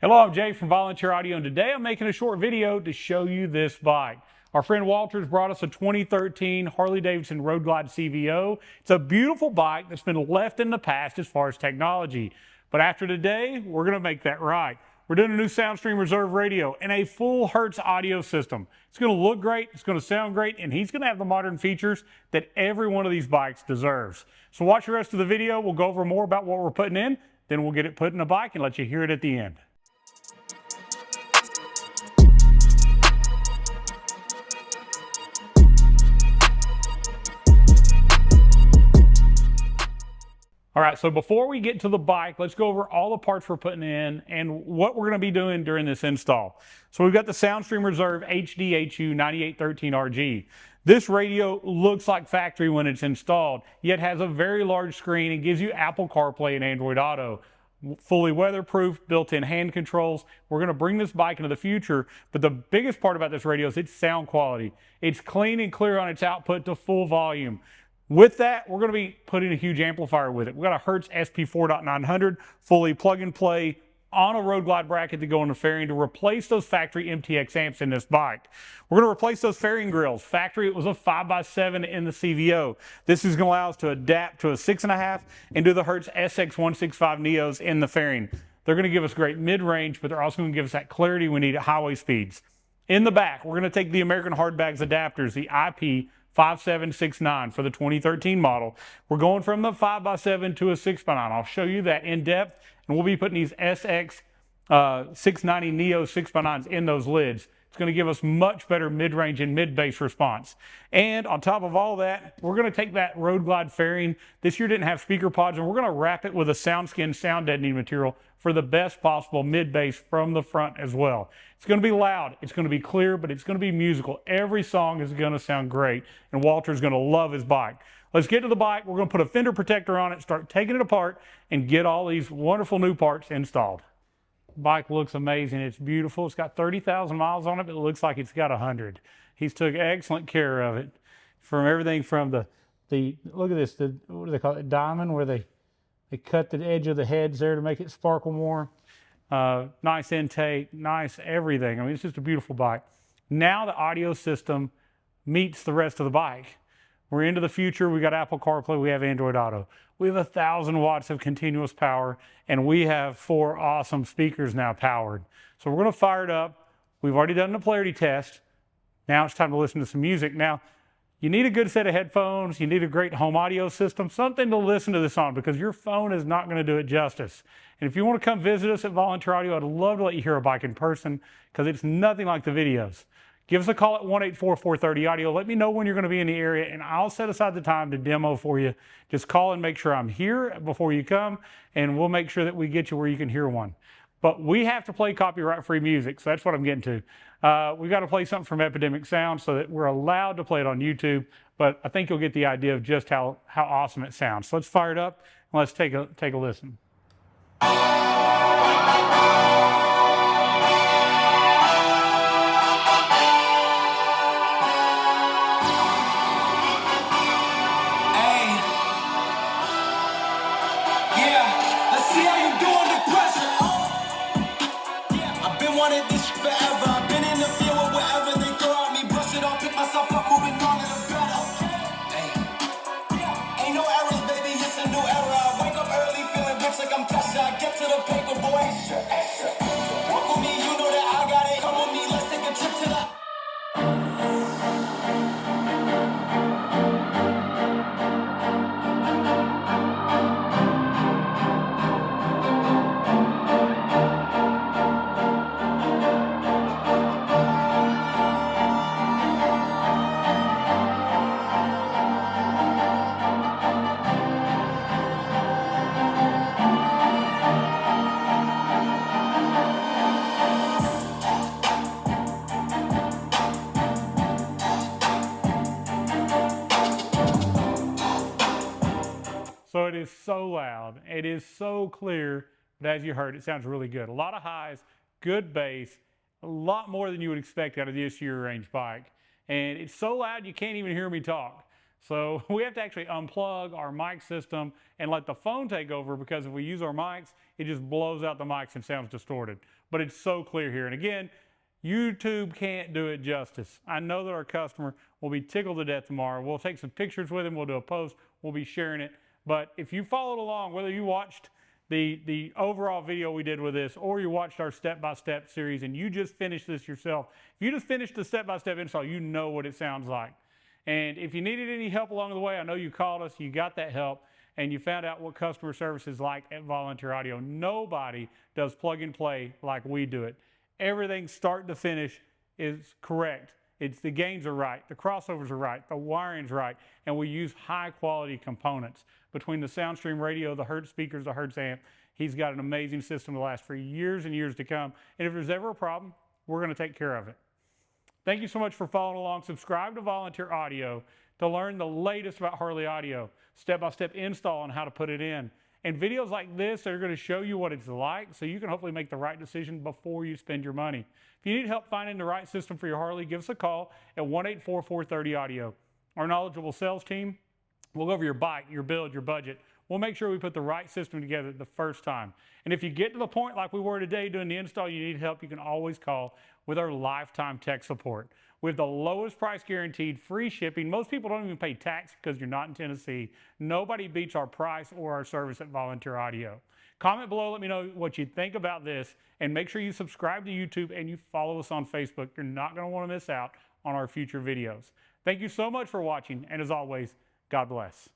Hello, I'm Jay from Volunteer Audio, and today I'm making a short video to show you this bike. Our friend Walter's brought us a 2013 Harley-Davidson Road Glide CVO. It's a beautiful bike that's been left in the past as far as technology. But after today, we're going to make that right. We're doing a new Soundstream Reserve radio and a full Hertz audio system. It's going to look great, it's going to sound great, and he's going to have the modern features that every one of these bikes deserves. So watch the rest of the video. We'll go over more about what we're putting in, then we'll get it put in a bike and let you hear it at the end. All right, so before we get to the bike, let's go over all the parts we're putting in and what we're going to be doing during this install. So we've got the Soundstream Reserve HDHU.9813RG. This radio looks like factory when it's installed, yet has a very large screen and gives you Apple CarPlay and Android Auto. Fully weatherproof, built-in hand controls. We're going to bring this bike into the future, but the biggest part about this radio is its sound quality. It's clean and clear on its output to full volume. With that, we're going to be putting a huge amplifier with it. We've got a Hertz SP 4.900 fully plug and play on a Road Glide bracket to go on the fairing to replace those factory MTX amps in this bike. We're going to replace those fairing grills. Factory, it was a 5x7 in the CVO. This is going to allow us to adapt to a 6.5 and do the Hertz SX165Neos in the fairing. They're going to give us great mid-range, but they're also going to give us that clarity we need at highway speeds. In the back, we're going to take the American Hardbags adapters, the IP 5769 for the 2013 model. We're going from the 5x7 to a 6x9. I'll show you that in depth, and we'll be putting these SX690Neo 6x9s in those lids. It's going to give us much better mid-range and mid-bass response. And on top of all that, we're going to take that Road Glide fairing. This year didn't have speaker pods, and we're going to wrap it with a SoundSkin sound deadening material for the best possible mid-bass from the front as well. It's going to be loud, it's going to be clear, but it's going to be musical. Every song is going to sound great, and Walter's going to love his bike. Let's get to the bike. We're going to put a fender protector on it, start taking it apart, and get all these wonderful new parts installed. The bike looks amazing. It's beautiful. It's got 30,000 miles on it, but it looks like it's got 100. He's took excellent care of it. From everything from the look at this, what do they call it, diamond, where they cut the edge of the heads there to make it sparkle more. Nice intake, nice everything. I mean, it's just a beautiful bike. Now the audio system meets the rest of the bike. We're into the future. We got Apple CarPlay, we have Android Auto. We have 1,000 watts of continuous power, and we have 4 awesome speakers now powered. So we're going to fire it up. We've already done the polarity test. Now it's time to listen to some music. Now, you need a good set of headphones. You need a great home audio system, something to listen to this on, because your phone is not going to do it justice. And if you want to come visit us at Volunteer Audio, I'd love to let you hear a bike in person, because it's nothing like the videos. Give us a call at 1-844-30-AUDIO. Let me know when you're going to be in the area, and I'll set aside the time to demo for you. Just call and make sure I'm here before you come, and we'll make sure that we get you where you can hear one. But we have to play copyright-free music, so that's what I'm getting to. We've got to play something from Epidemic Sound so that we're allowed to play it on YouTube, but I think you'll get the idea of just how awesome it sounds. So let's fire it up, and let's take a listen. Wanted this forever. I've been in the field with whatever they throw at me. Brush it off, pick myself up, moving on to the better. Hey. Ain't no errors, baby, it's a new era. I wake up early, feeling rich like I'm Tesla. I get to the paper, boy. Extra. Walk with me, you know that I got it. Come with me, let's take a trip to the. So it is so loud, it is so clear, but as you heard, it sounds really good. A lot of highs, good bass, a lot more than you would expect out of this year range bike. And it's so loud you can't even hear me talk. So we have to actually unplug our mic system and let the phone take over, because if we use our mics, it just blows out the mics and sounds distorted. But it's so clear here. And again, YouTube can't do it justice. I know that our customer will be tickled to death tomorrow. We'll take some pictures with him. We'll do a post. We'll be sharing it. But if you followed along, whether you watched the overall video we did with this, or you watched our step-by-step series and you just finished this yourself, if you just finished the step-by-step install, you know what it sounds like. And if you needed any help along the way, I know you called us, you got that help, and you found out what customer service is like at Volunteer Audio. Nobody does plug and play like we do it. Everything start to finish is correct. The gains are right, the crossovers are right, the wiring's right, and we use high quality components. Between the Soundstream radio, the Hertz speakers, the Hertz amp, he's got an amazing system to last for years and years to come. And if there's ever a problem, we're gonna take care of it. Thank you so much for following along. Subscribe to Volunteer Audio to learn the latest about Harley audio, step-by-step install on how to put it in. And videos like this are going to show you what it's like, so you can hopefully make the right decision before you spend your money. If you need help finding the right system for your Harley, give us a call at 1-844-30-AUDIO. Our knowledgeable sales team will go over your bike, your build, your budget. We'll make sure we put the right system together the first time. And if you get to the point like we were today doing the install, you need help, you can always call with our lifetime tech support. We have the lowest price guaranteed, free shipping. Most people don't even pay tax because you're not in Tennessee. Nobody beats our price or our service at Volunteer Audio. Comment below, let me know what you think about this, and make sure you subscribe to YouTube and you follow us on Facebook. You're not going to want to miss out on our future videos. Thank you so much for watching, and as always, God bless.